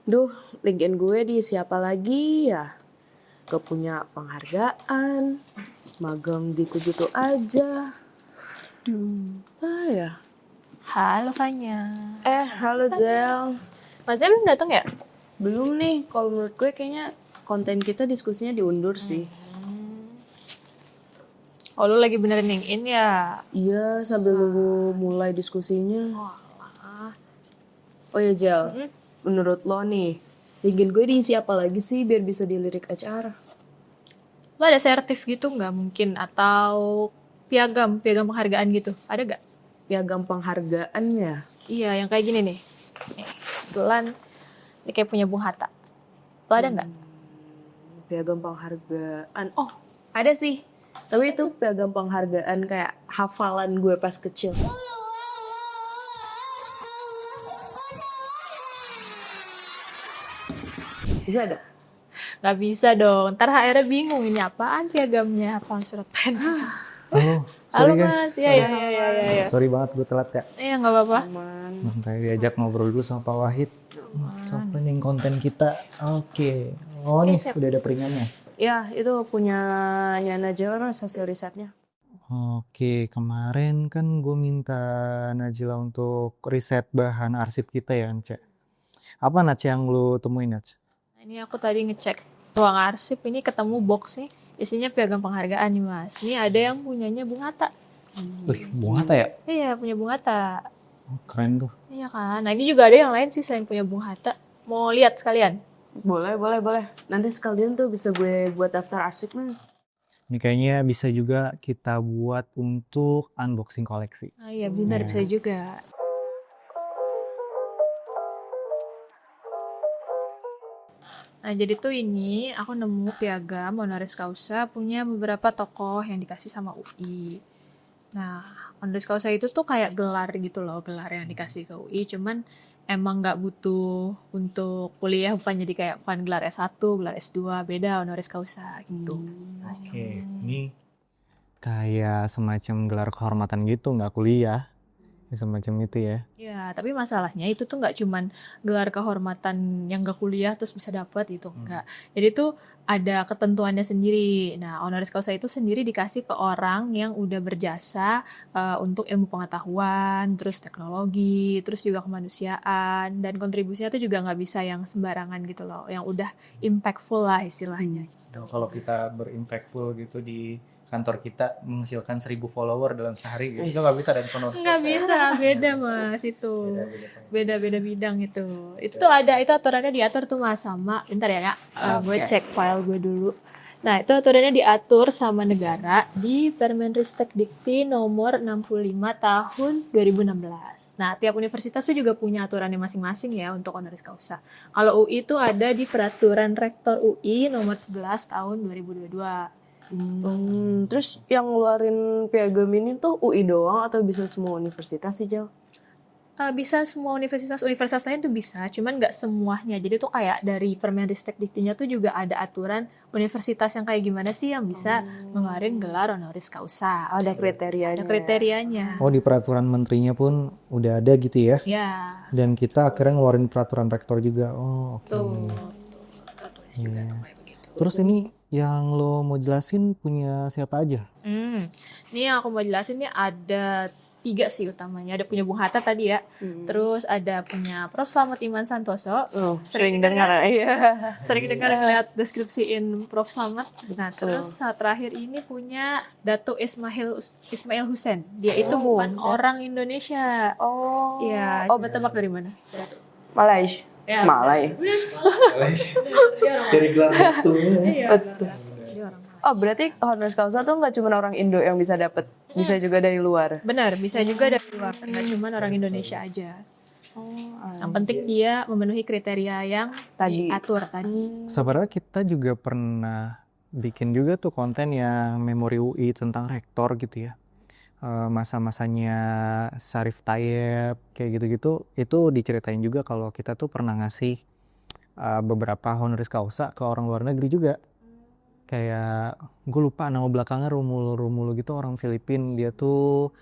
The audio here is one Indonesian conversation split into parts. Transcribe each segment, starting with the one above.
Duh, LinkedIn gue di siapa lagi ya? Gak punya penghargaan, magang gitu-gitu aja. Apa ya? Halo Fanya. Halo Jel. Mas belum datang ya? Belum nih, kalau menurut gue kayaknya konten kita diskusinya diundur sih. Oh lu lagi benerin LinkedIn ya? Iya, sambil nunggu mulai diskusinya. Oh ya Jel, menurut lo nih, LinkedIn gue diisi apa lagi sih biar bisa dilirik HR? Lu ada sertif gitu nggak mungkin? Atau piagam penghargaan gitu? Ada nggak? Piagam penghargaan ya? Iya, yang kayak gini nih. Kebetulan ini kayak punya Bung Hatta. Lo ada nggak? Piagam penghargaan. Oh, ada sih. Tapi itu piagam penghargaan kayak hafalan gue pas kecil. Bisa ada? Nggak bisa dong. Ntar HR bingung ini apaan piagamnya? Apaan surat pen? Halo, Halo sorry guys. Mas. Iya, iya. Sorry banget gue telat ya. Iya, nggak apa-apa. Makanya diajak ngobrol dulu sama Pak Wahid. So, planning konten kita. Oke. Oh nih, siap. udah ada peringannya. Ya, itu punya Najwa mas hasil risetnya. Oke, kemarin kan gue minta Najila untuk riset bahan arsip kita ya, Nce. Apa Nce yang lu temuin, Nce? Nah, ini aku tadi ngecek ruang arsip, ini ketemu box nih. Isinya piagam penghargaan nih Mas. Ini ada yang punyanya Bung Hatta. Wih, Bung Hatta ya? Iya, punya Bung Hatta. Oh, keren tuh. Iya kan. Nah, ini juga ada yang lain sih selain punya Bung Hatta. Mau lihat sekalian? Boleh. Nanti sekalian tuh bisa gue buat daftar arsipnya. Ini kayaknya bisa juga kita buat untuk unboxing koleksi. Ah iya, benar bisa juga. Nah, jadi tuh ini aku nemu piagam honoris causa punya beberapa tokoh yang dikasih sama UI. Nah, honoris causa itu tuh kayak gelar gitu loh, gelar yang dikasih ke UI, cuman emang nggak butuh untuk kuliah, bukan jadi kayak bukan gelar S1, gelar S2, beda honoris causa gitu. Oke, ini kayak semacam gelar kehormatan gitu, nggak kuliah. Semacam itu ya. Ya, tapi masalahnya itu tuh nggak cuman gelar kehormatan yang nggak kuliah terus bisa dapat gitu, enggak. Jadi tuh ada ketentuannya sendiri. Nah, honoris causa itu sendiri dikasih ke orang yang udah berjasa untuk ilmu pengetahuan, terus teknologi, terus juga kemanusiaan, dan kontribusinya tuh juga nggak bisa yang sembarangan gitu loh, yang udah impactful lah istilahnya. Gitu. Kalau kita berimpactful gitu di kantor kita menghasilkan 1000 follower dalam sehari gitu, itu nggak bisa dan penuh. Nggak bisa, beda Mas itu. Beda-beda bidang itu. Itu tuh ada, itu aturannya diatur tuh Mas sama, bentar ya Kak. Gue cek file gue dulu. Nah, itu aturannya diatur sama negara di Permenristek Dikti nomor 65 tahun 2016. Nah, tiap universitas tuh juga punya aturannya masing-masing ya untuk honoris causa. Kalau UI itu ada di Peraturan Rektor UI nomor 11 tahun 2022. Terus yang ngeluarin piagam ini tuh UI doang atau bisa semua universitas sih Jel? Bisa semua universitas lain tuh bisa, cuman nggak semuanya. Jadi tuh kayak dari Permenristek Diktinya tuh juga ada aturan universitas yang kayak gimana sih yang bisa ngeluarin gelar honoris causa. Ada kriterianya. Ada kriterianya. Oh, di peraturan menterinya pun udah ada gitu ya? Ya. Dan kita akhirnya ngeluarin peraturan rektor juga. Oh, oke. Tuh. Terus ini yang lo mau jelasin punya siapa aja? Ini yang aku mau jelasin nih ada 3 sih utamanya. Ada punya Bung Hatta tadi ya. Terus ada punya Prof. Slamet Iman Santoso. Sering dengar ya. Sering dengar ngeliat deskripsiin Prof. Slamet. Nah, terus terakhir ini punya Dato Ismail Hussein. Dia itu bukan orang Indonesia. Oh. Iya. Tebak dari mana? Malaysia. Ya, Malay. Dari gelar itu. Betul. Oh, berarti honoris causa tuh nggak cuma orang Indo yang bisa dapet, bisa juga dari luar. Benar, bisa juga dari luar. Nggak cuma orang Indonesia aja. Yang penting dia memenuhi kriteria yang diatur tadi. Sebenarnya kita juga pernah bikin juga tuh konten yang memori UI tentang rektor gitu ya. Masa-masanya Sarif Tayeb kayak gitu-gitu, itu diceritain juga kalau kita tuh pernah ngasih beberapa honoris causa ke orang luar negeri juga. Kayak gue lupa nama belakangnya, Romulo gitu, orang Filipina. Dia tuh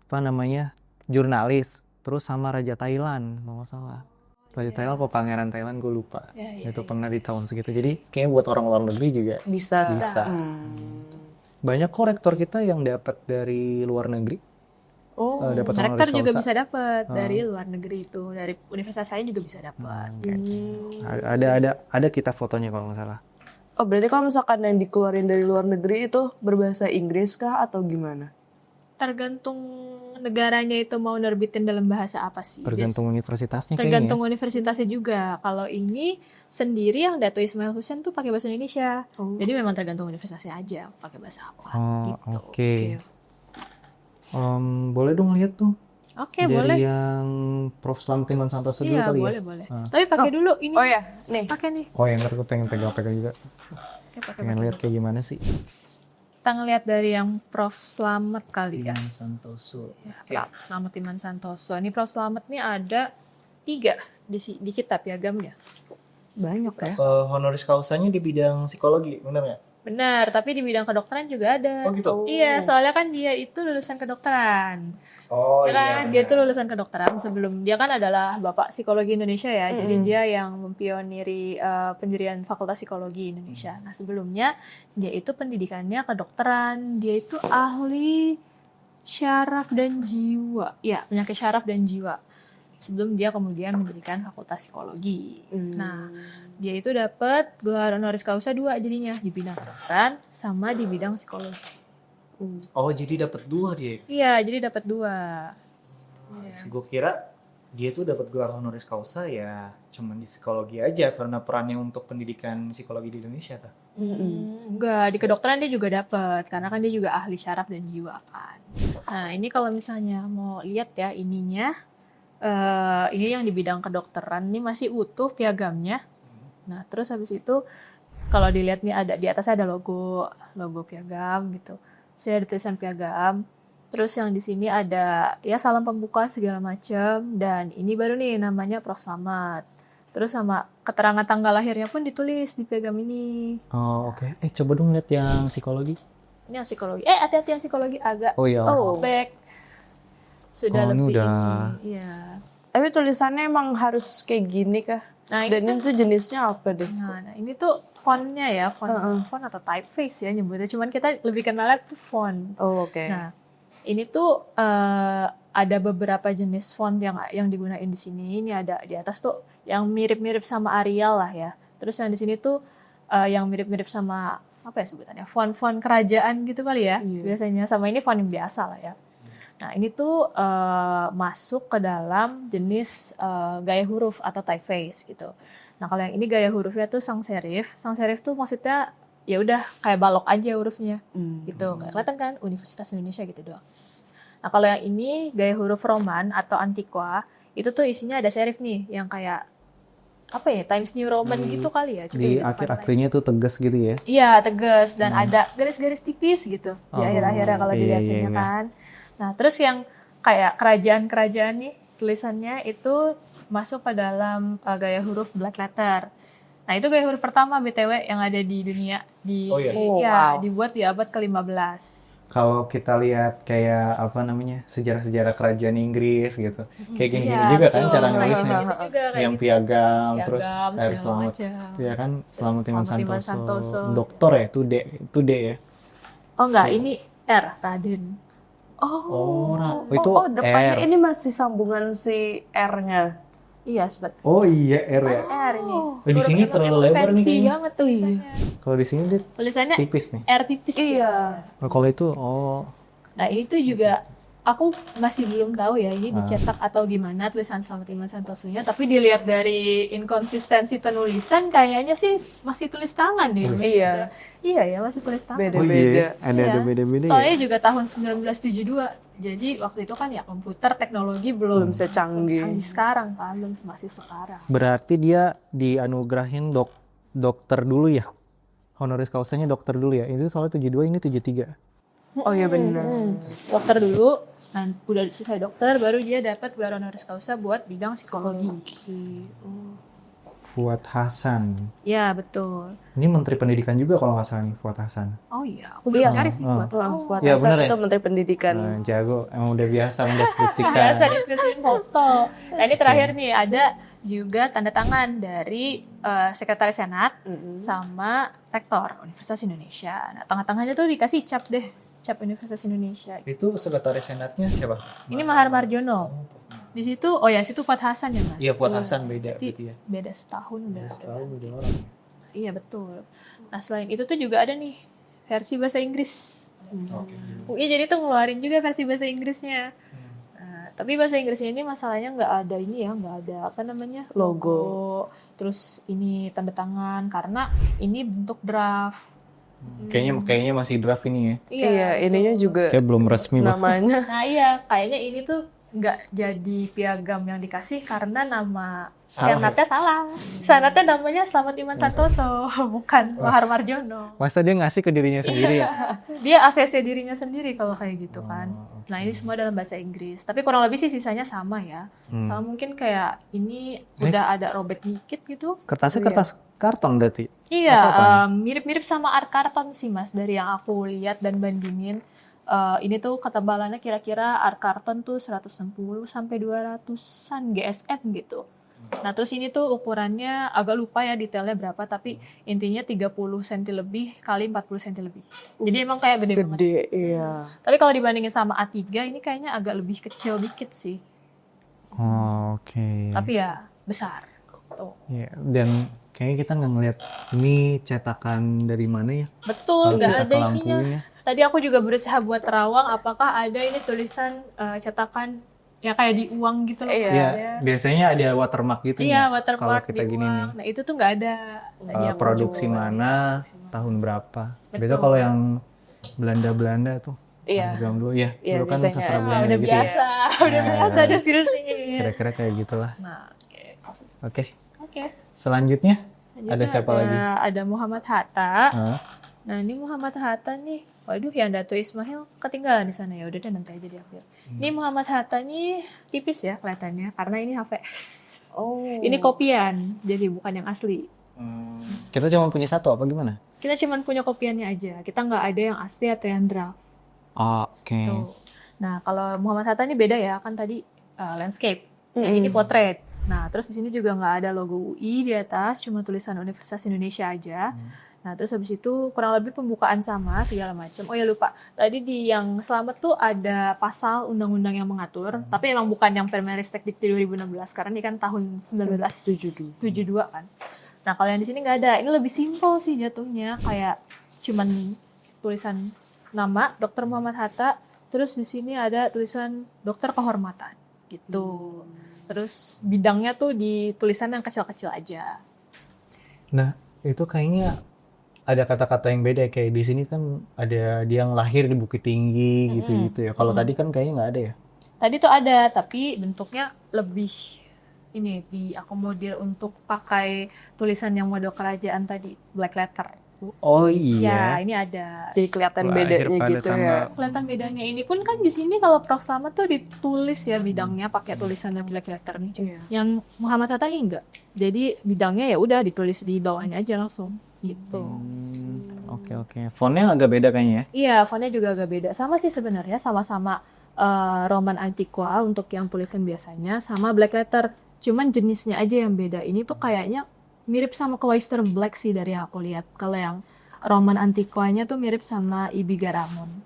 apa namanya, jurnalis, terus sama Raja Thailand kalau nggak salah. Raja Thailand apa Pangeran Thailand gue lupa. Ya, Itu pernah di tahun segitu. Jadi kayaknya buat orang luar negeri juga Bisa. bisa. Banyak kok rektor kita yang dapat dari luar negeri. Oh, dapat rektor honoris juga causa. bisa dapat dari luar negeri itu, dari universitas saya juga bisa dapat. Ada kita fotonya kalau nggak salah. Oh, berarti kalau misalkan yang dikeluarin dari luar negeri itu berbahasa Inggris kah atau gimana? Tergantung negaranya itu mau nerbitin dalam bahasa apa sih. Tergantung universitasnya Tergantung kayaknya. universitasnya juga. Kalau ini sendiri yang Dato Ismail Hussein tuh pakai bahasa Indonesia. Oh. Jadi memang tergantung universitasnya aja pakai bahasa apa Oh, gitu. oke. Boleh dong lihat tuh Oke, dari boleh. yang Prof. Slamet Iman Santoso dulu Iya, kali boleh, ya. boleh. Tapi pakai dulu ini. Oh ya, nih. Pakai nih. Oh yang ntar gue pengen pegang-pegang juga. Oke, pakai. Pengen lihat kayak gimana sih. Kita ngeliat dari yang Prof. Slamet kali ya. Iman Santoso. Ya, Prof. Slamet Iman Santoso. Ini Prof. Slamet nih ada 3 di kitab piagamnya. Banyak ya. Honoris causanya di bidang psikologi, benar nggak? Benar, tapi di bidang kedokteran juga ada. Oh gitu? Iya, soalnya kan dia itu lulusan kedokteran. Oh Ya kan, dia itu lulusan kedokteran sebelum dia kan adalah Bapak Psikologi Indonesia ya. Jadi dia yang mempioniri pendirian Fakultas Psikologi Indonesia. Nah, sebelumnya dia itu pendidikannya kedokteran. Dia itu ahli syaraf dan jiwa. Ya, penyakit syaraf dan jiwa. Sebelum dia kemudian mendirikan Fakultas Psikologi. Nah, dia itu dapat gelar honoris causa 2 jadinya di bidang kedokteran sama di bidang psikologi. Oh jadi dapat 2 dia. Iya, jadi dapat 2. Gue kira dia tuh dapat gelar honoris causa ya cuman di psikologi aja karena perannya untuk pendidikan psikologi di Indonesia kan. Enggak, di kedokteran dia juga dapat karena kan dia juga ahli syaraf dan jiwa kan. Nah, ini kalau misalnya mau lihat ya ininya ini yang di bidang kedokteran ini masih utuh piagamnya. Nah, terus habis itu kalau dilihat nih ada di atasnya ada logo piagam gitu. Saya ada tulisan piagam. Terus yang di sini ada ya salam pembuka segala macam dan ini baru nih namanya Prof. Slamet. Terus sama keterangan tanggal lahirnya pun ditulis di piagam ini. Oh oke. Coba dong lihat yang psikologi. Ini yang psikologi. Hati-hati yang psikologi agak Oh iya. back. Sudah Oh, ini lebih udah- ini. Iya. Tapi tulisannya emang harus kayak gini kah? Nah, Dan itu jenisnya apa deh? Nah, ini tuh fontnya ya, font atau typeface ya nyebutnya. Cuman kita lebih kenalnya tuh font. Oh, oke. Nah, ini tuh ada beberapa jenis font yang digunain di sini. Ini ada di atas tuh yang mirip-mirip sama Arial lah ya. Terus yang di sini tuh yang mirip-mirip sama apa ya sebutannya? Font-font kerajaan gitu kali ya. Biasanya sama ini font yang biasa lah ya. Nah, ini tuh masuk ke dalam jenis gaya huruf atau typeface gitu. Nah, kalau yang ini gaya hurufnya tuh sans serif. Sans serif tuh maksudnya ya udah kayak balok aja hurufnya gitu. Kayak kelihatan kan Universitas Indonesia gitu doang. Nah, kalau yang ini gaya huruf Roman atau Antiqua, itu tuh isinya ada serif nih yang kayak apa ya? Times New Roman gitu kali ya. Coba Di lihat akhir-akhirnya tuh tegas gitu ya. Iya, tegas dan ada garis-garis tipis gitu di Oh, akhir-akhirnya kalau iya, dilihatinnya iya. kan. Nah, terus yang kayak kerajaan-kerajaan nih tulisannya itu masuk ke dalam gaya huruf black letter. Nah, itu gaya huruf pertama BTW yang ada di dunia Oh, iya? Wow. dibuat di abad ke-15. Kalau kita lihat kayak apa namanya sejarah-sejarah kerajaan Inggris gitu, kayak gini-gini Iya, juga kan betul. cara Kayak nulisnya. gitu juga, kayak Yang gitu. piagam, terus Piagam, air segala selamat, macam. ya kan Slamet Iman Slamet Iman Santoso, Santoso. dokter ya, itu D ya. Oh enggak, ini R, Raden. Itu Oh, depannya R. ini masih sambungan si R-nya. Iya, sobat. Oh iya R ya. R ini. Di sini Huruf terlalu yang lebar nih fancy kayaknya. banget tuh tulisannya. Kalau di sini dia Tulisannya tipis nih. R tipis. Iya. Kalau itu oh Nah, ini tuh juga aku masih belum tahu ya ini dicetak atau gimana tulisan Slamet Iman Santoso-nya, tapi dilihat dari inkonsistensi penulisan kayaknya sih masih tulis tangan deh. Iya. Iya ya, masih tulis tangan. Beda. oh iya, ada Iya. beda-beda ya. Soalnya juga tahun 1972. Jadi waktu itu kan ya komputer teknologi belum Belum secanggih. canggih sekarang kan, belum masih sekarang. Berarti dia dianugerahin dokter dulu ya. Honoris causanya dokter dulu ya. Itu soalnya 72 ini 73. Oh iya benar. Dokter dulu, nah udah selesai dokter baru dia dapat gelar honoris causa buat bidang psikologi. Fuad Hasan. Ya, betul. Ini Menteri Pendidikan juga kalau nggak salah nih Fuad Hasan. Oh iya, aku belum nyari sih buat. Fuad Iya, Hasan bener ya? itu Menteri Pendidikan. Jago, emang udah biasa mendeskripsikan. Biasa ditulisin foto. Nah, ini terakhir nih ada juga tanda tangan dari Sekretaris Senat sama Rektor Universitas Indonesia. Nah, tengah-tengahnya tuh dikasih cap deh, cap Universitas Indonesia. Itu sekretaris senatnya siapa? Ini Mahar Marjono. Di situ, situ Fuad Hasan ya Mas? Iya, Fuad Hasan beda Berarti gitu ya. beda setahun udah. Setahun beda orang. Iya betul. Nah selain itu tuh juga ada nih versi bahasa Inggris. Oke. UI jadi tuh ngeluarin juga versi bahasa Inggrisnya. Tapi bahasa Inggrisnya ini masalahnya nggak ada ini ya, nggak ada apa namanya Logo. terus ini tanda tangan karena ini bentuk draft. Kayaknya masih draft ini ya. Iya, ininya juga Kayak belum resmi lah. namanya. Nah iya, kayaknya ini tuh nggak jadi piagam yang dikasih karena nama senatnya salah. Senatnya namanya Slamet Iman Santoso, bukan Mahar Marjono. Masa dia ngasih ke dirinya sendiri ya? Dia ACC dirinya sendiri kalau kayak gitu kan. Nah ini semua dalam bahasa Inggris. Tapi kurang lebih sih sisanya sama ya. Sama mungkin kayak ini udah ada robek dikit gitu. Kertasnya kertas karton berarti? Iya, mirip-mirip sama art karton sih Mas. Dari yang aku lihat dan bandingin. Ini tuh ketebalannya kira-kira art karton tuh 160 sampai 200-an GSM gitu. Nah terus ini tuh ukurannya agak lupa ya detailnya berapa, tapi intinya 30 cm lebih kali 40 cm lebih. Jadi emang kayak gede banget. Gede, iya. Tapi kalau dibandingin sama A3 ini kayaknya agak lebih kecil dikit sih. Oh, oke. Tapi ya besar. Tuh. Ya, dan kayaknya kita nggak ngeliat ini cetakan dari mana ya? Betul, nggak ada ininya. ininya. Tadi aku juga berusaha buat terawang apakah ada ini tulisan cetakan ya kayak di uang gitu loh. Iya. Ya, Ya. biasanya ada watermark gitu Iya, ya. watermark Kalau kita di gini uang. nih. Nah itu tuh nggak ada. Tadi aku Produksi coba. mana, Produksi mana. tahun berapa. Betul. Biasa kalau yang Belanda tuh. Iya. Zaman dulu ya. Iya, Dulu kan biasanya. sastra Ah, Belanda udah gitu biasa, udah Ya. biasa ada sini. Kira-kira kayak gitulah. Nah, oke. Oke. Oke. Selanjutnya Selanjutnya ada siapa lagi? Ada Muhammad Hatta. Hah? Nah, ini Muhammad Hatta nih. Waduh, yang Dato Ismail ketinggalan di sana ya. Udah deh nanti aja diambil. Ini Muhammad Hatta nih tipis ya kelihatannya karena ini HVS. Oh. Ini kopian, jadi bukan yang asli. Kita cuma punya satu apa gimana? Kita cuma punya kopiannya aja. Kita nggak ada yang asli atau yang draft. Oke. Tuh. Nah, kalau Muhammad Hatta ini beda ya. Kan tadi landscape. Yang ini portrait. Nah, terus di sini juga nggak ada logo UI di atas, cuma tulisan Universitas Indonesia aja. Nah, terus habis itu kurang lebih pembukaan sama segala macam. Oh ya lupa, tadi di yang selamat tuh ada pasal undang-undang yang mengatur, tapi emang bukan yang Permenristek Dikti 2016 karena ini kan tahun 1972 kan. Nah, kalau yang di sini nggak ada. Ini lebih simpel sih jatuhnya, kayak cuman tulisan nama Dr. Muhammad Hatta, terus di sini ada tulisan Dokter Kehormatan gitu. Terus bidangnya tuh di tulisan yang kecil-kecil aja. Nah, itu kayaknya ada kata-kata yang beda kayak di sini kan ada dia yang lahir di Bukit Tinggi gitu-gitu ya. Kalau tadi kan kayaknya nggak ada ya. Tadi tuh ada, tapi bentuknya lebih ini diakomodir untuk pakai tulisan yang model kerajaan tadi, black letter. Oh Ya, iya. ini ada. Jadi kelihatan Lahir bedanya pada gitu tanggal- ya. Kelihatan bedanya. Ini pun kan di sini kalau Prof Slamet tuh ditulis ya bidangnya pakai tulisan yang black letter nih. Iya. Yang Muhammad Hatta ini enggak. Jadi bidangnya ya udah ditulis di bawahnya aja langsung gitu. Oke. Fontnya agak beda kayaknya ya. Iya, fontnya juga agak beda. Sama sih sebenarnya, sama-sama Roman Antiqua untuk yang tulisan biasanya, sama black letter. Cuman jenisnya aja yang beda. Ini tuh kayaknya mirip sama Cloister Black sih dari yang aku lihat. Kalau yang Roman Antiquanya tuh mirip sama Ibi Garamond.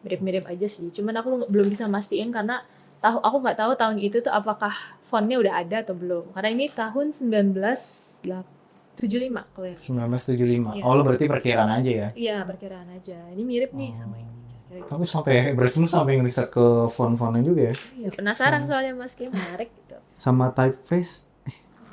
Mirip-mirip aja sih. Cuman aku belum bisa mastiin karena aku nggak tahu tahun itu tuh apakah fontnya udah ada atau belum. Karena ini tahun 1975 kalau yang 1975. Iya. Oh, lo berarti perkiraan aja ya. Iya, perkiraan aja. Ini mirip nih sama ini. Tapi berarti lu sampai ngeriset ke font-fontnya juga ya. Iya, penasaran soalnya Mas, kayak menarik gitu. Sama typeface.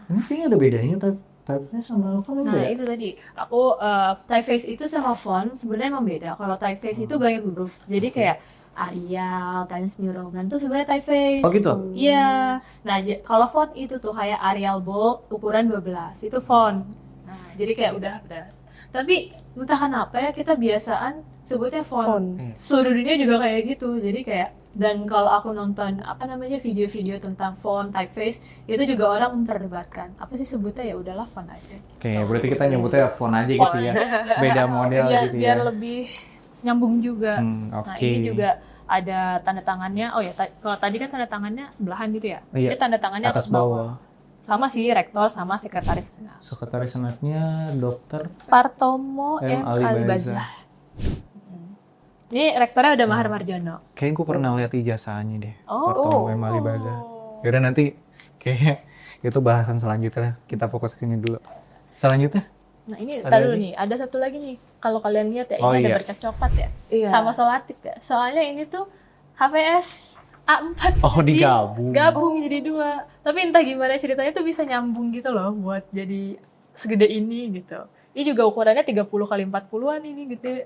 Ini kayaknya ada bedanya typeface sama font Nah, juga ya? itu tadi. Aku typeface itu sama font sebenarnya emang beda. Kalau typeface itu gaya huruf. Jadi kayak Arial, Times New Roman tuh sebenarnya typeface. Oh gitu? Iya. Nah, kalau font itu tuh kayak Arial Bold ukuran 12. Itu font. Nah, jadi kayak udah. Tapi entah kenapa ya kita biasaan sebutnya font. Seluruh dunia juga kayak gitu. Jadi kayak dan kalau aku nonton video-video tentang font typeface itu juga orang memperdebatkan apa sih sebutnya, ya udahlah font aja. Oke, berarti kita nyebutnya font aja gitu ya. Beda model gitu ya. Biar lebih nyambung juga. Nah, Oke. ini juga ada tanda tangannya. Oh ya, kalau tadi kan tanda tangannya sebelahan gitu ya. Iya. Ini tanda tangannya Atas bawah. Sama sih rektor sama sekretaris senat. Sekretaris senatnya Dokter Partomo M. M. Alibaza. Alibaza. Ini rektornya udah Mahar Marjono. Kayaknya gue pernah lihat ijazahnya deh. Oh. Partomo M. Alibaza. Yaudah nanti kayaknya itu bahasan selanjutnya. Kita fokus ke ini dulu. Selanjutnya? Nah ini, Ada tar dulu lagi? nih, ada satu lagi nih. Kalau kalian lihat ya, Oh, ini ada iya. bercak coklat ya. Iya. Sama solatif ya. Soalnya ini tuh HVS A4. Oh, Jadi digabung. Gabung jadi 2. Tapi entah gimana ceritanya tuh bisa nyambung gitu loh buat jadi segede ini gitu. Ini juga ukurannya 30 kali 40-an ini gede.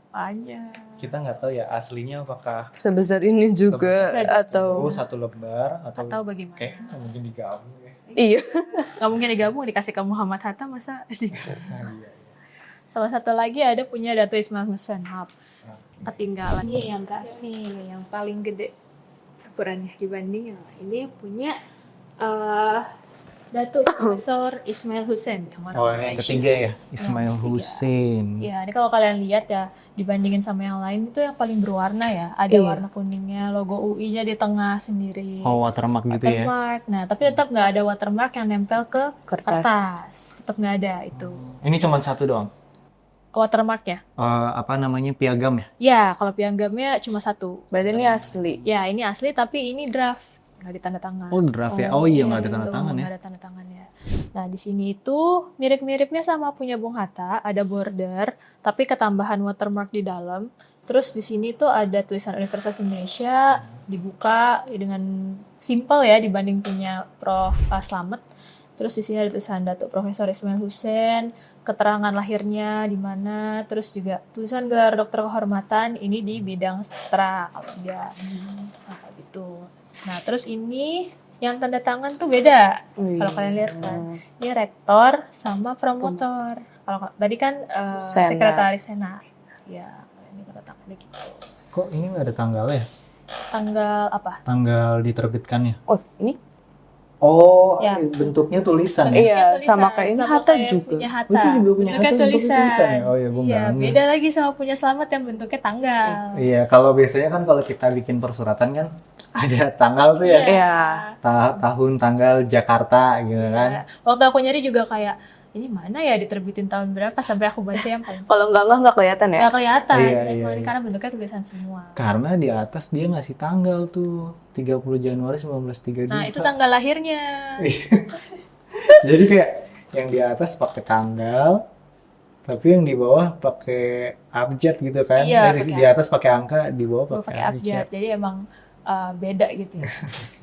Panjang. Kita nggak tahu ya aslinya apakah Sebesar ini juga Sebesar- atau satu lembar Atau bagaimana? kayak nggak mungkin digabung ya. iya. Nggak mungkin digabung, dikasih ke Muhammad Hatta masa digabung. Nah, iya. Sama satu lagi ada punya Dato Ismail Hussein. Maaf, ketinggalan. Ini yang kasih, yang paling gede ukurannya dibanding yang lain. Ini punya Dato Profesor Ismail Hussein. Oh, ini yang ketiga ya, Ismail Yang ketiga. Hussein. Ya, ini kalau kalian lihat ya, dibandingin sama yang lain itu yang paling berwarna ya. Ada Iya. warna kuningnya, logo UI-nya di tengah sendiri. Oh, watermark gitu ya. Watermark. Nah, tapi tetap nggak ada watermark yang nempel ke kertas. Tetap nggak ada itu. Ini cuma satu doang. Watermarknya. Apa namanya, piagam ya? Ya, kalau piagamnya cuma 1. Berarti ini asli. Ya, ini asli tapi ini draft. Nggak ditanda tangan. Oh, draft ya. Oh iya, nggak ada Iya, tanda itu, tangan ya. nggak ada tanda tangannya. Nah, di sini itu mirip-miripnya sama punya Bung Hatta, ada border, tapi ketambahan watermark di dalam. Terus di sini tuh ada tulisan Universitas Indonesia, dibuka dengan simple ya dibanding punya Prof. Slamet. Terus di sini ada tulisan Datuk Profesor Ismail Hussein, keterangan lahirnya di mana, terus juga tulisan gelar dokter kehormatan ini di bidang sastra kalau dia. Nah, kayak gitu. Nah, terus ini yang tanda tangan tuh beda. Kalau kalian lihat kan, ini rektor sama promotor. Kalau tadi kan Senat. sekretaris senat. Ya, ini tanda tangannya gitu. Kok ini nggak ada tanggalnya? Tanggal apa? Tanggal diterbitkannya. Oh, ini? Oh, Ya. bentuknya tulisan ya? Iya, Tulisan, sama kayak ini Hatta kayak juga. punya Hatta. Oh, itu juga punya Bentuknya Hatta, bentuknya tulisan ya? Oh iya, gua nggak ngeh. beda lagi sama punya Slamet yang bentuknya tanggal. Iya, kalau biasanya kan kalau kita bikin persuratan kan ada tanggal tuh ya. Iya. Tahun, tanggal, Jakarta gitu kan. Ya. Waktu aku nyari juga kayak ini mana ya diterbitin tahun berapa sampai aku baca yang paling Kalau nggak kelihatan ya? nggak kelihatan. Iya, Ini iya, iya. karena bentuknya tulisan semua. Karena di atas dia ngasih tanggal tuh 30 Januari 1932. Nah, itu tanggal lahirnya. Jadi kayak yang di atas pakai tanggal, tapi yang di bawah pakai abjad gitu kan. Iya, Di pakai atas pakai angka, di bawah pakai pakai abjad. Jadi emang beda gitu ya.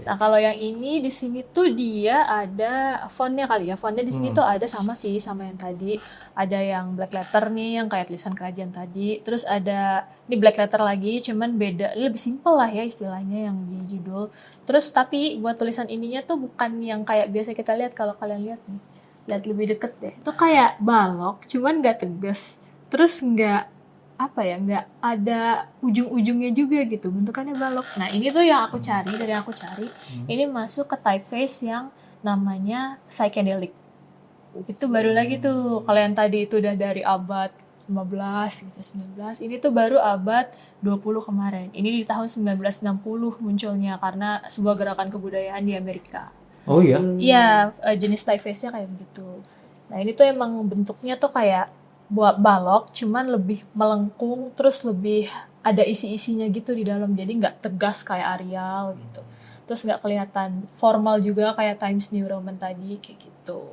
Nah, kalau yang ini di sini tuh dia ada fontnya kali ya. Fontnya di sini tuh ada sama sih sama yang tadi. Ada yang black letter nih yang kayak tulisan kerajaan tadi. Terus ada ini black letter lagi, cuman beda. Lebih simple lah ya istilahnya yang di judul. Terus tapi buat tulisan ininya tuh bukan yang kayak biasa kita lihat. Kalau kalian lihat nih, lihat lebih deket deh. Itu kayak balok, cuman nggak tegas. Terus nggak nggak ada ujung-ujungnya juga gitu, bentukannya balok. Nah, ini tuh yang aku cari, ini masuk ke typeface yang namanya psychedelic. Itu baru lagi tuh, kalau yang tadi itu udah dari abad 15 gitu, 19, ini tuh baru abad 20 kemarin. Ini di tahun 1960 munculnya karena sebuah gerakan kebudayaan di Amerika. Oh iya. Iya, jenis typeface-nya kayak begitu. Nah, ini tuh emang bentuknya tuh kayak buat balok, cuman lebih melengkung, terus lebih ada isi-isinya gitu di dalam, jadi nggak tegas kayak Arial gitu. Terus nggak kelihatan formal juga kayak Times New Roman tadi, kayak gitu.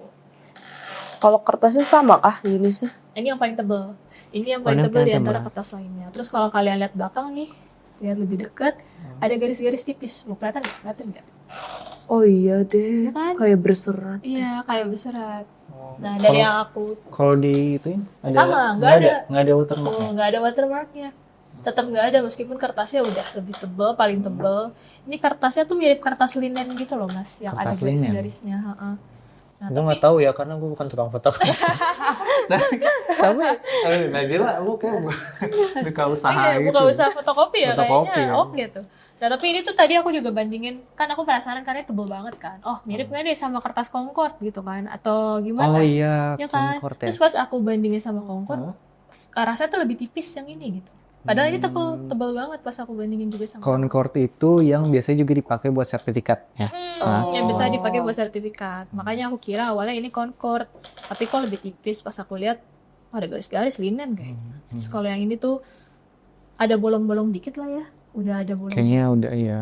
Kalau kertasnya sama kah jenisnya? Ini yang paling tebel. Ini yang Oh, paling ini tebel di paling antara tebel. kertas lainnya. Terus kalau kalian lihat belakang nih, lihat lebih dekat, ada garis-garis tipis. Mau kelihatan nggak? Kelihatan nggak? Oh iya deh, Iya kan? kayak berserat. Iya, kayak berserat. Nah, Kalau- dari yang aku Kalau di itu ada Sama, nggak ada. nggak ada watermarknya. nggak ada watermarknya. Tetap nggak ada meskipun kertasnya udah lebih tebel, paling tebel. Ini kertasnya tuh mirip kertas linen gitu loh, Mas, yang Kertas ada linen? garis-garisnya. Heeh. Nah, Gue nggak tahu ya karena gue bukan tukang foto. Tapi Najila lu kayak buka usaha iya, gitu. buka usaha fotokopi ya Fotokopi, kayaknya. ya. Oh gitu. Nah, tapi ini tuh tadi aku juga bandingin, kan aku penasaran karena tebel banget kan. Oh, mirip nggak nih sama kertas Concord gitu kan? Atau gimana? Oh iya, Ya kan? Concord ya. Terus pas aku bandingin sama Concord, Hah? rasanya tuh lebih tipis yang ini gitu. Padahal ini tebal banget pas aku bandingin juga sama. Concord itu yang biasanya juga dipakai buat sertifikat ya. Yang bisa dipakai buat sertifikat. Makanya aku kira awalnya ini Concord, tapi kok lebih tipis. Pas aku lihat ada garis-garis linen kayaknya. Terus kalau yang ini tuh ada bolong-bolong dikit lah ya. Udah ada bolong. Kayaknya udah ya.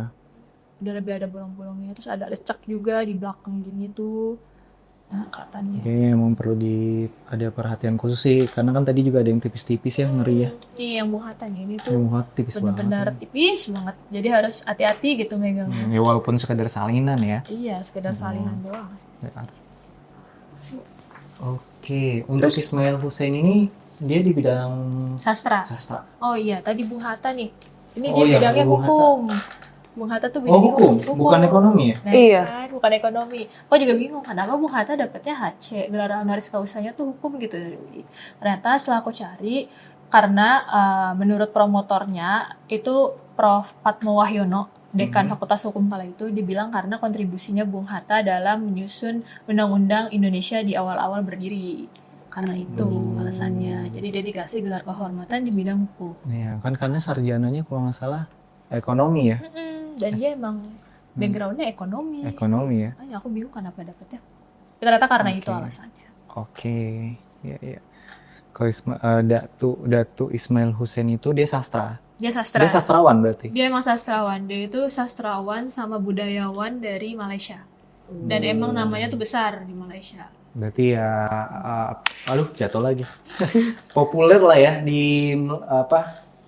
Udah lebih ada bolong-bolongnya. Terus ada lecek juga di belakang gini tuh. Nah, kelihatannya. Kayaknya emang perlu ada perhatian khusus sih, karena kan tadi juga ada yang tipis-tipis ya, ngeri ya. Ini yang muatan ini Yang tuh muat tipis benar-benar banget. tipis banget. Jadi harus hati-hati gitu megangnya. Ya walaupun sekedar salinan ya. Iya, sekedar salinan doang sih. Oke, untuk Ismail Hussein ini dia di bidang Sastra. sastra. Oh iya, tadi Bung Hatta nih. Ini Oh dia iya, bidangnya Bung Hatta. hukum. Bung Hatta tuh Oh bidangnya hukum, bukan ekonomi ya? Nah, Iya. kan, bukan ekonomi. Kok juga bingung kenapa Bung Hatta dapetnya HC, gelar honoris causanya tuh hukum gitu dari UI. Ternyata setelah aku cari, karena menurut promotornya itu Prof. Patmo Wahyono, Dekan Fakultas Hukum kala itu, dibilang karena kontribusinya Bung Hatta dalam menyusun Undang-Undang Indonesia di awal-awal berdiri. Karena itu alasannya. Jadi dia dikasih gelar kehormatan di bidang hukum. Iya, kan karena sarjananya kalau nggak salah ekonomi ya. Dan dia emang backgroundnya ekonomi. Ekonomi ya. Makanya aku bingung kenapa dapetnya. Ternyata karena itu alasannya. Oke, ya. Kalau Datu Ismail Hussein itu dia sastra. Dia sastra. Dia sastrawan berarti. Dia emang sastrawan. Dia itu sastrawan sama budayawan dari Malaysia. Dan emang namanya tuh besar di Malaysia. Berarti ya, aduh jatuh lagi. Populer lah ya di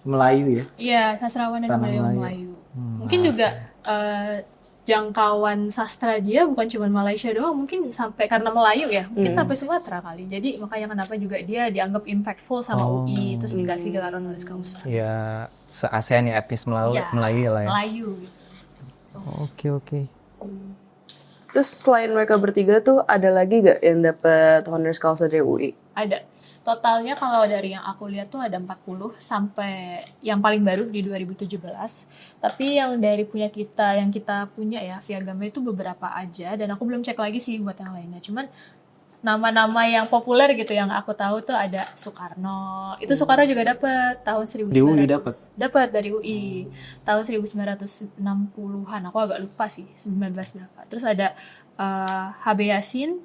Melayu ya. Iya, sastrawan dan Tanah budayawan Melayu. Melayu. Mungkin juga jangkauan sastra dia bukan cuma Malaysia doang, mungkin sampai karena Melayu ya, mungkin sampai Sumatera kali. Jadi makanya kenapa juga dia dianggap impactful sama UI, terus dikasih gelar honoris causa. Ya, se-ASEAN ya, etnis Melayu, Iya, Melayu lah ya. Melayu. Oke. Terus selain mereka bertiga tuh ada lagi gak yang dapat honoris causa dari UI? Ada. Totalnya kalau dari yang aku lihat tuh ada 40 sampai yang paling baru di 2017. Tapi yang dari yang kita punya ya, Piagam itu beberapa aja, dan aku belum cek lagi sih buat yang lainnya. Cuman nama-nama yang populer gitu yang aku tahu tuh ada Soekarno. Itu Soekarno juga dapat tahun 1900. Di UI dapat? Dapat dari UI. Tahun 1960-an. Aku agak lupa sih 19 berapa. Terus ada HB Yasin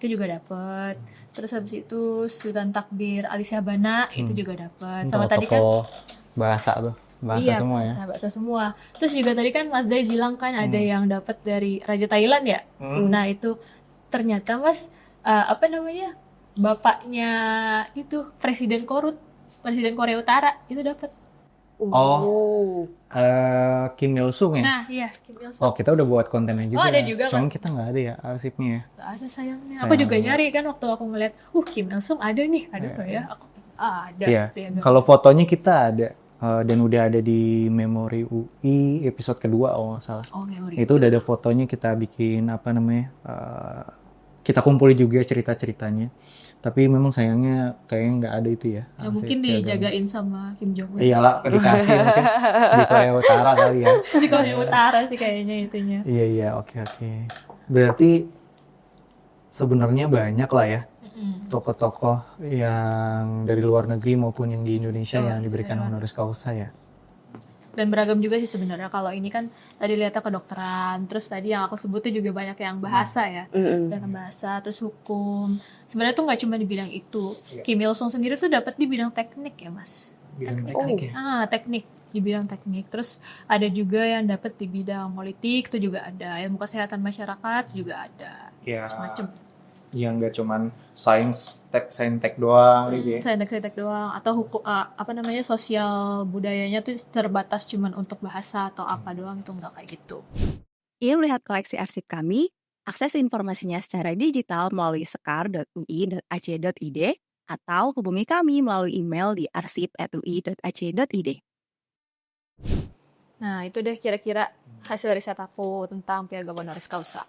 itu juga dapat. Terus habis itu Sultan Takdir Ali Syahbana itu juga dapat. Sama tadi kan bahasa tuh. Bahasa iya, semua ya. Bahasa semua. Terus juga tadi kan Mas Zai bilang kan ada yang dapat dari Raja Thailand ya. Nah, itu ternyata Mas bapaknya itu Presiden Korea Utara itu dapat. Kim Il Sung ya? Nah, iya, Kim Il Sung. Oh, kita udah buat kontennya juga. Oh, ada juga Cuman kan? kita nggak ada ya arsipnya ya. Gak ada sayangnya. Aku juga nyari kan waktu aku ngeliat, Kim Il Sung ada nih, ada nggak ya? Aku ada. Iya. Piagam. Kalau fotonya kita ada dan udah ada di Memori UI episode kedua kalau nggak salah. Oh, memori. Itu udah ada fotonya, kita bikin kita kumpulin juga cerita-ceritanya. Tapi memang sayangnya kayaknya nggak ada itu ya. Ya, mungkin dijagain sama Kim Jong Un. Iyalah, dikasih mungkin di Korea Utara kali ya. Di Korea Utara sih kayaknya itunya. Iya, oke. Berarti sebenarnya banyak lah ya tokoh-tokoh yang dari luar negeri maupun yang di Indonesia yang diberikan honoris causa ya. Dan beragam juga sih sebenarnya. Kalau ini kan tadi lihatnya kedokteran, terus tadi yang aku sebut tuh juga banyak yang bahasa ya. Banyak bahasa, terus hukum. Sebenarnya tuh nggak cuma di bidang itu. Kim Il Sung sendiri tuh dapat di bidang teknik ya, Mas. Bidang teknik ya? Teknik, di bidang teknik. Terus ada juga yang dapat di bidang politik, itu juga ada. Ilmu kesehatan masyarakat juga ada. Ya, Macam. yang nggak cuman sains tek doang gitu ya. Saintek doang, atau hukum sosial budayanya tuh terbatas cuman untuk bahasa atau apa doang, itu nggak kayak gitu. Ingin melihat koleksi arsip kami? Akses informasinya secara digital melalui sekar.ui.ac.id atau hubungi kami melalui email di arsip@ui.ac.id. Nah, itu deh kira-kira hasil riset aku tentang Piagam Honoris Causa.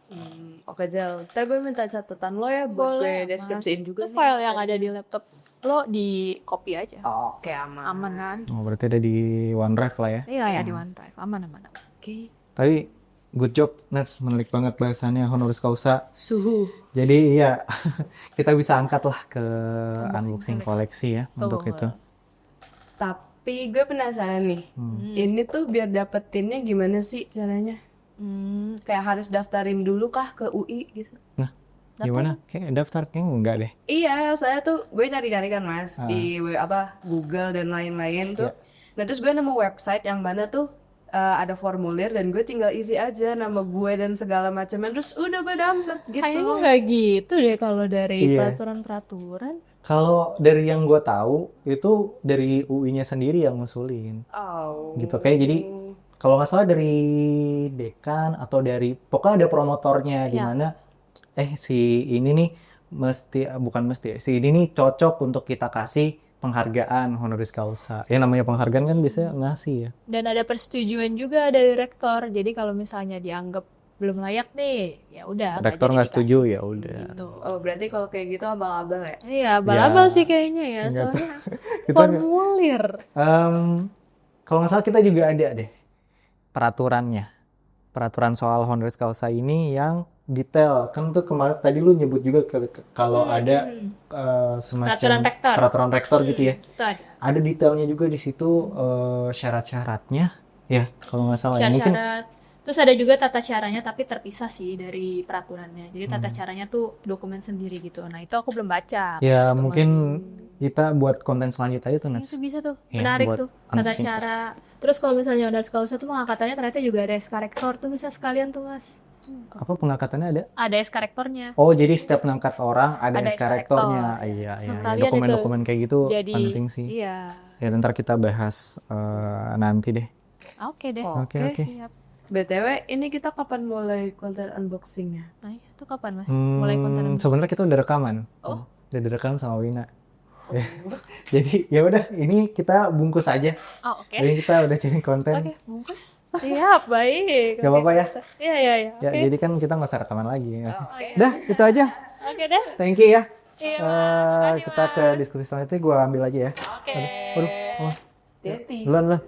Oke, Zel. Ntar gue minta catatan lo ya buat gue deskripsiin juga. Itu file yang ada di laptop lo di copy aja. Oke, aman. Aman kan? Oh, berarti ada di OneDrive lah ya. Iya, ya di OneDrive. Aman. Oke. Tapi good job, Nats, menarik banget bahasannya honoris causa. Suhu. Jadi ya kita bisa angkat lah ke unboxing koleksi ya untuk itu. Tapi gue penasaran nih. Ini tuh biar dapetinnya gimana sih caranya? Kayak harus daftarin dulu kah ke UI gitu? Gimana? Kayak daftar kayaknya enggak deh. Iya, saya tuh gue nyari-nyari kan Mas di Google dan lain-lain tuh. Nah terus gue nemu website yang mana tuh ada formulir dan gue tinggal isi aja nama gue dan segala macamnya terus udah gue daftar gitu. Kayaknya nggak gitu deh kalau dari Iya. peraturan-peraturan. Kalau dari yang gue tahu itu dari UI-nya sendiri yang ngusulin. Oh. Gitu kayak jadi kalau nggak salah dari dekan atau dari pokoknya ada promotornya di mana si ini nih bukan mesti si ini nih cocok untuk kita kasih penghargaan honoris causa. Ya namanya penghargaan kan biasanya ngasih ya. Dan ada persetujuan juga dari rektor. Jadi kalau misalnya dianggap belum layak nih, ya udah. Rektor jadi nggak setuju dikasih. ya udah. Gitu. Oh berarti kalau kayak gitu abal-abal ya? Iya, abal-abal Ya, sih kayaknya ya. nggak Soalnya Kita formulir. kalau nggak salah kita juga ada deh peraturannya. Peraturan soal honoris causa ini yang detail. Kan tuh kemarin tadi lu nyebut juga kalau ada semacam Peraturan rektor. peraturan rektor gitu ya. Itu ada. Ada detailnya juga di situ syarat-syaratnya ya kalau nggak salah ya. Mungkin Syarat-syarat. Terus ada juga tata caranya tapi terpisah sih dari peraturannya. Jadi tata caranya tuh dokumen sendiri gitu. Nah itu aku belum baca. ya Gitu, mungkin Mas. kita buat konten selanjutnya itu Nats. Itu bisa tuh, Iya, menarik buat tuh tata unboxing. cara. Terus kalau misalnya honoris causa tuh pengangkatannya ternyata juga ada SK rektor tuh bisa sekalian tuh Mas. Apa pengangkatannya ada? Ada SK rektornya. Oh jadi setiap ngangkat orang ada Ada SK SK rektornya. rektor. Iya Terus iya. sekalian Dokumen-dokumen kayak gitu Jadi penting sih. iya. Ya ntar kita bahas nanti deh. Oke deh. Oke, oke. Siap. BTW ini kita kapan mulai konten unboxingnya? Nah, itu kapan Mas? Mulai konten Sebenarnya kita udah rekaman. Oh. Udah direkam sama Wina. Jadi ya udah ini kita bungkus aja. Oh, oke. Jadi kita udah cari konten. Oke, bungkus. Siap, baik. Gak apa-apa ya. Iya, iya, iya. Ya Oke. jadi kan kita nggak usah rekaman lagi. Ya. Oke. Dah itu aja. Oke deh. Thank you ya. Iya, makasih, Kita ke Mas. diskusi selanjutnya gue ambil aja ya. Oke. Aduh, awas. Hati-hati. Duluan lah.